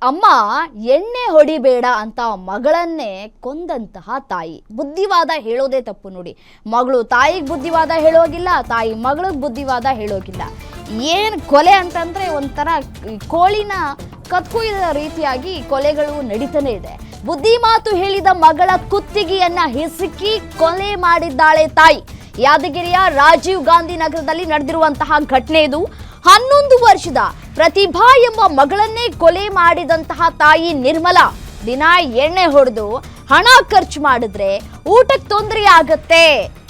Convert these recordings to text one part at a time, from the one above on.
ಅಮ್ಮ ಎಣ್ಣೆ ಹೊಡಿಬೇಡ ಅಂತ ಮಗಳನ್ನೇ ಕೊಂದಂತಹ ತಾಯಿ. ಬುದ್ಧಿವಾದ ಹೇಳೋದೇ ತಪ್ಪು ನೋಡಿ. ಮಗಳು ತಾಯಿಗೆ ಬುದ್ಧಿವಾದ ಹೇಳೋಗಿಲ್ಲ, ತಾಯಿ ಮಗಳಿಗೆ ಬುದ್ಧಿವಾದ ಹೇಳೋಗಿಲ್ಲ. ಏನು ಕೊಲೆ ಅಂತಂದ್ರೆ ಒಂಥರ ಕೋಳಿನ ಕತ್ಕೊಯ್ದ ರೀತಿಯಾಗಿ ಕೊಲೆಗಳು ನಡೀತಾನೆ ಇದೆ. ಬುದ್ಧಿ ಮಾತು ಹೇಳಿದ ಮಗಳ ಕುತ್ತಿಗೆಯನ್ನ ಹಿಸುಕಿ ಕೊಲೆ ಮಾಡಿದ್ದಾಳೆ ತಾಯಿ. ಯಾದಗಿರಿಯ ರಾಜೀವ್ ಗಾಂಧಿ ನಗರದಲ್ಲಿ ನಡೆದಿರುವಂತಹ ಘಟನೆ ಇದು. 11 ವರ್ಷದ ಪ್ರತಿಭಾ ಎಂಬ ಮಗಳನ್ನೇ ಕೊಲೆ ಮಾಡಿದಂತಹ ತಾಯಿ ನಿರ್ಮಲಾ ದಿನ ಎಣ್ಣೆ ಹೊಡೆದು ಹಣ ಖರ್ಚು ಮಾಡಿದ್ರೆ ಊಟಕ್ಕೆ ತೊಂದರೆ ಆಗತ್ತೆ,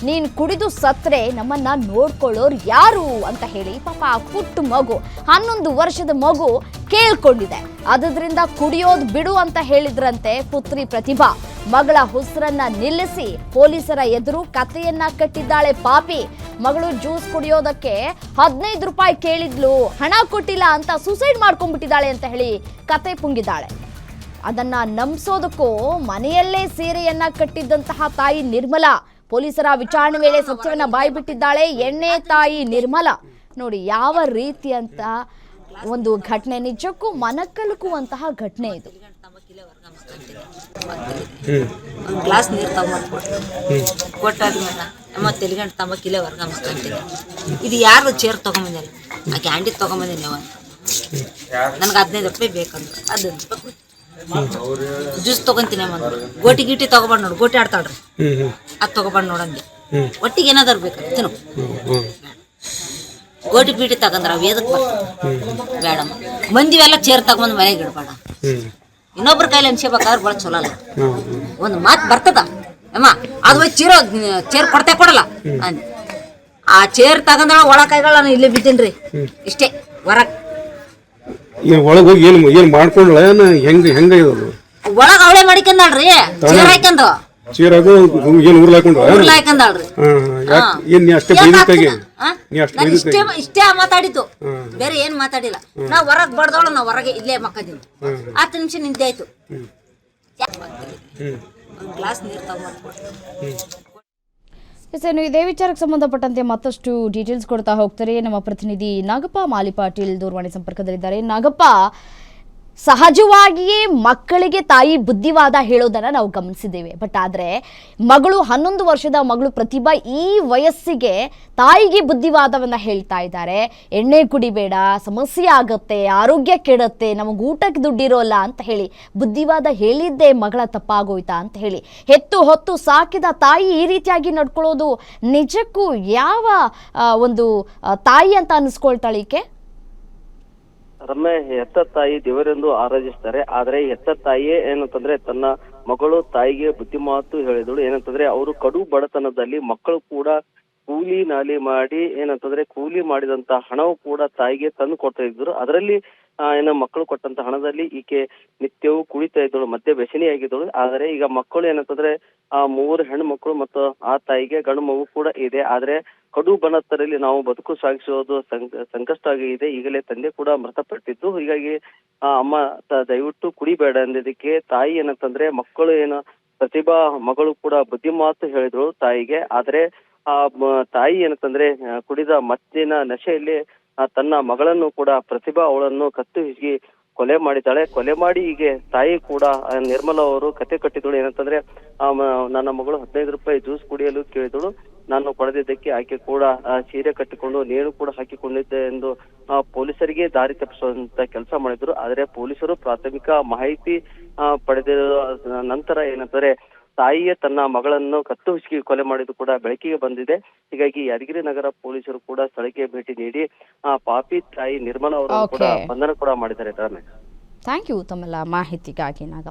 ನೀನ್ ಕುಡಿದು ಸತ್ರೆ ನಮ್ಮನ್ನ ನೋಡ್ಕೊಳ್ಳೋರು ಯಾರು ಅಂತ ಹೇಳಿ ಪಾಪ ಆ ಪುಟ್ಟ ಮಗು 11 ವರ್ಷದ ಮಗು ಕೇಳ್ಕೊಂಡಿದೆ. ಅದರಿಂದ ಕುಡಿಯೋದು ಬಿಡು ಅಂತ ಹೇಳಿದ್ರಂತೆ ಪುತ್ರಿ ಪ್ರತಿಭಾ. ಮಗಳ ಹುಸ್ರನ್ನ ನಿಲ್ಲಿಸಿ ಪೊಲೀಸರ ಎದುರು ಕಥೆಯನ್ನ ಕಟ್ಟಿದ್ದಾಳೆ ಪಾಪಿ. ಮಗಳು ಜ್ಯೂಸ್ ಕುಡಿಯೋದಕ್ಕೆ 15 ರೂಪಾಯಿ ಕೇಳಿದ್ಲು, ಹಣ ಕೊಟ್ಟಿಲ್ಲ ಅಂತ ಸೂಸೈಡ್ ಮಾಡ್ಕೊಂಡ್ಬಿಟ್ಟಿದ್ದಾಳೆ ಅಂತ ಹೇಳಿ ಕತೆ ಪುಂಗಿದ್ದಾಳೆ. ಅದನ್ನ ನಂಬಿಸೋದಕ್ಕೂ ಮನೆಯಲ್ಲೇ ಸೀರೆಯನ್ನ ಕಟ್ಟಿದ್ದಂತಹ ತಾಯಿ ನಿರ್ಮಲಾ ಪೊಲೀಸರ ವಿಚಾರಣೆ ವೇಳೆ ಸತ್ಯವನ್ನ ಬಾಯ್ಬಿಟ್ಟಿದ್ದಾಳೆ. ಎಣ್ಣೆ ತಾಯಿ ನಿರ್ಮಲಾ ನೋಡಿ ಯಾವ ರೀತಿ ಅಂತ ಒಂದು ಘಟನೆ, ನಿಜಕ್ಕೂ ಮನಕಲುಕುವಂತಹ ಘಟನೆ ಇದು. ಗ್ಲಾಸ್ ನೀರು ಕೊಟ್ಟಾದ್ಮೇಲೆ ಅಮ್ಮ ತೆಲಿಗಂಟು ತಮ್ಮ ಕಿಲೆ ವರ್ಗ ಮಕ್ಕಂತೀನಿ. ಇದು ಯಾರು ಚೇರ್ ತೊಗೊಂಬಂದಿಲ್ಲ, ಆ ಕ್ಯಾಂಡಿ ತೊಗೊಂಬಂದಿನಿ ಅವ. ನನಗೆ 15 ರೂಪಾಯಿ ಬೇಕಂದ್ರೆ 15 ರೂಪಾಯಿ ಜ್ಯೂಸ್ ತೊಗೊಂತೀನಿ ಅಮ್ಮ. ಗೋಟಿ ಗೀಟಿ ತೊಗೊಬಂದು ನೋಡು, ಗೋಟಿ ಆಡ್ತಾಳ್ರಿ, ಅದು ತೊಗೊಬಂದು ನೋಡಂಗೆ ಒಟ್ಟಿಗೆ ಏನಾದ್ರು ಬೇಕು ತಿನ್ನು. ಗೋಟಿ ಬೀಟಿ ತಗೊಂಡ್ರ ವೇದಕ್ಕೆ ಬರ್ತದೆ ಬೇಡಮ್ಮ. ಮಂದಿವೆಲ್ಲ ಚೇರ್ ತಗೊಂಬಂದು ಮನೆಗೆ ಇಡಬೇಡ, ಇನ್ನೊಬ್ರ ಕೈಲಿ ಅನ್ಸ್ಬೇಕಾದ್ರೆ ಭಾಳ ಚಲೋ ಅಲ್ಲ. ಒಂದು ಮಾತು ಬರ್ತದ ಅಮ್ಮ, ಅದು ಚೇರ್ ಕೊಡ್ತಾ ಕೊಡಲ್ಲ ಅಂದ್ ಆ ಚೇರ್ ತಗೊಂಡ ಒಳ ಕೈಗಳ ಇಲ್ಲೇ ಬಿದ್ದೀನ್ರಿ ಇಷ್ಟೇ ಹೊರಗೆ. ಒಳಗೆ ಹೋಗಿ ಏನು ಮಾಡ್ಕೊಂಡ್ಳ ಹೆಂಗ ಒಳಗ ಅವಳೆ ಮಾಡಿಕೊಂಡಾಳ್ರಿ, ಚೇರ್ ಹಾಕೊಂಡು ಚೀರಾಗ ಏನು ಹಾಕೊಂಡಾಳ್ರಿ. ಇಷ್ಟೇ ಮಾತಾಡಿದ್ದು, ಬೇರೆ ಏನ್ ಮಾತಾಡಿಲ್ಲ. ನಾವ್ ಹೊರಗ್ ಬಡ್ದವಳು, ನಾವ್ ಹೊರಗೆ ಇಲ್ಲೇ ಮಕ್ಕದಿನಿ. 10 ನಿಮಿಷ ನಿಂತೆ ಆಯ್ತು. ಗ್ಲಾಸ್ ನೀರು ತಗೊಂಡ್ಬಿಟ್ಟು ಇದೇ ವಿಚಾರಕ್ಕೆ ಸಂಬಂಧಪಟ್ಟಂತೆ ಮತ್ತಷ್ಟು ಡೀಟೇಲ್ಸ್ ಕೊಡ್ತಾ ಹೋಗ್ತಾರೆ ನಮ್ಮ ಪ್ರತಿನಿಧಿ ನಾಗಪ್ಪ ಮಾಲಿಪಾಟೀಲ್ ದೂರವಾಣಿ ಸಂಪರ್ಕದಲ್ಲಿದ್ದಾರೆ. ನಾಗಪ್ಪ, ಸಹಜವಾಗಿಯೇ ಮಕ್ಕಳಿಗೆ ತಾಯಿ ಬುದ್ಧಿವಾದ ಹೇಳೋದನ್ನ ನಾವು ಗಮನಿಸಿದ್ದೇವೆ. ಬಟ್ ಆದರೆ ಮಗಳು 11 ವರ್ಷದ ಮಗಳು ಪ್ರತಿಭಾ ಈ ವಯಸ್ಸಿಗೆ ತಾಯಿಗೆ ಬುದ್ಧಿವಾದವನ್ನ ಹೇಳ್ತಾ ಇದ್ದಾರೆ. ಎಣ್ಣೆ ಕುಡಿಬೇಡ, ಸಮಸ್ಯೆ ಆಗತ್ತೆ, ಆರೋಗ್ಯ ಕೆಡತ್ತೆ, ನಮಗೆ ಊಟಕ್ಕೆ ದುಡ್ಡಿರೋಲ್ಲ ಅಂತ ಹೇಳಿ ಬುದ್ಧಿವಾದ ಹೇಳಿದ್ದೇ ಮಗಳ ತಪ್ಪಾಗೋಯ್ತಾ ಅಂತ ಹೇಳಿ ಹೆತ್ತು ಹೊತ್ತು ಸಾಕಿದ ತಾಯಿ ಈ ರೀತಿಯಾಗಿ ನಡ್ಕೊಳ್ಳೋದು ನಿಜಕ್ಕೂ ಯಾವ ಒಂದು ತಾಯಿ ಅಂತ ಅನಿಸ್ಕೊಳ್ತಾಳೆ ಈಕೆ? ರಮ್ಯ, ಹೆತ್ತ ತಾಯಿ ದೇವರೆಂದು ಆರಾಧಿಸ್ತಾರೆ. ಆದ್ರೆ ಹೆತ್ತ ತಾಯಿಯೇ ಏನಂತಂದ್ರೆ ತನ್ನ ಮಗಳು ತಾಯಿಗೆ ಬುದ್ಧಿ ಮಾತು ಹೇಳಿದಳು. ಏನಂತಂದ್ರೆ ಅವರು ಕಡು ಬಡತನದಲ್ಲಿ ಮಕ್ಕಳು ಕೂಡ ಕೂಲಿ ನಾಲಿ ಮಾಡಿ ಏನಂತಂದ್ರೆ ಕೂಲಿ ಮಾಡಿದಂತ ಹಣವು ಕೂಡ ತಾಯಿಗೆ ತಂದು ಕೊಡ್ತಾ ಇದ್ರು. ಅದರಲ್ಲಿ ಮಕ್ಕಳು ಕೊಟ್ಟಂತ ಹಣದಲ್ಲಿ ಈಕೆ ನಿತ್ಯವೂ ಕುಡಿತಾ ಇದ್ದಳು, ಮದ್ಯ ವ್ಯಸನಿಯಾಗಿದ್ದಳು. ಆದರೆ ಈಗ ಮಕ್ಕಳು ಏನಂತಂದ್ರೆ 3 ಹೆಣ್ಣು ಮಕ್ಕಳು ಮತ್ತು ಆ ತಾಯಿಗೆ ಗಂಡು ಮಗು ಕೂಡ ಇದೆ. ಆದ್ರೆ ಕಡು ಬಡತನದಲ್ಲಿ ನಾವು ಬದುಕು ಸಾಗಿಸೋದು ಸಂಕಷ್ಟ ಆಗಿದೆ. ಈಗಲೇ ತಂದೆ ಕೂಡ ಮೃತಪಟ್ಟಿದ್ದು. ಹೀಗಾಗಿ ಅಮ್ಮ ದಯವಿಟ್ಟು ಕುಡಿಬೇಡ ಅಂದಿದ್ದಕ್ಕೆ ತಾಯಿ ಏನಂತಂದ್ರೆ ಮಕ್ಕಳು ಪ್ರತಿಭಾ ಮಗಳು ಕೂಡ ಬುದ್ಧಿ ಮಾತು ಹೇಳಿದ್ರು ತಾಯಿಗೆ. ಆದ್ರೆ ತಾಯಿ ಏನಂತಂದ್ರೆ ಕುಡಿದ ಮತ್ತಿನ ನಶೆಯಲ್ಲಿ ತನ್ನ ಮಗಳನ್ನು ಕೂಡ ಪ್ರತಿಭಾ ಅವಳನ್ನು ಕತ್ತು ಹಿಸುಕಿ ಕೊಲೆ ಮಾಡಿದ್ದಾಳೆ. ಕೊಲೆ ಮಾಡಿ ಹೀಗೆ ತಾಯಿ ಕೂಡ ನಿರ್ಮಲಾ ಅವರು ಕತೆ ಕಟ್ಟಿದಳು. ಏನಂತಂದ್ರೆ ನನ್ನ ಮಗಳು 15 ರೂಪಾಯಿ ಜ್ಯೂಸ್ ಕುಡಿಯಲು ಕೇಳಿದಳು, ನಾನು ಕೊಡದಿದ್ದಕ್ಕೆ ಆಕೆ ಕೂಡ ಸೀರೆ ಕಟ್ಟಿಕೊಂಡು ನೇಣು ಕೂಡ ಹಾಕಿಕೊಂಡಿದ್ದೆ ಎಂದು ಪೊಲೀಸರಿಗೆ ದಾರಿ ತಪ್ಪಿಸುವಂತ ಕೆಲಸ ಮಾಡಿದ್ರು. ಆದ್ರೆ ಪೊಲೀಸರು ಪ್ರಾಥಮಿಕ ಮಾಹಿತಿ ಪಡೆದಿರೋ ನಂತರ ಏನಂತಾರೆ ತಾಯಿಯೇ ತನ್ನ ಮಗಳನ್ನು ಕತ್ತು ಹಿಸುಕಿ ಕೊಲೆ ಮಾಡಿದ್ದು ಕೂಡ ಬೆಳಕಿಗೆ ಬಂದಿದೆ. ಹೀಗಾಗಿ ಯಾದಗಿರಿ ನಗರ ಪೊಲೀಸರು ಕೂಡ ಸ್ಥಳಕ್ಕೆ ಭೇಟಿ ನೀಡಿ ಪಾಪಿ ತಾಯಿ ನಿರ್ಮಲಾ ಅವರು ಕೂಡ ಬಂಧನ ಕೂಡ ಮಾಡಿದ್ದಾರೆ. ಥ್ಯಾಂಕ್ ಯು ತಮ್ಮೆಲ್ಲ ಮಾಹಿತಿಗಾಗಿ ನಾಗಪ್ಪ.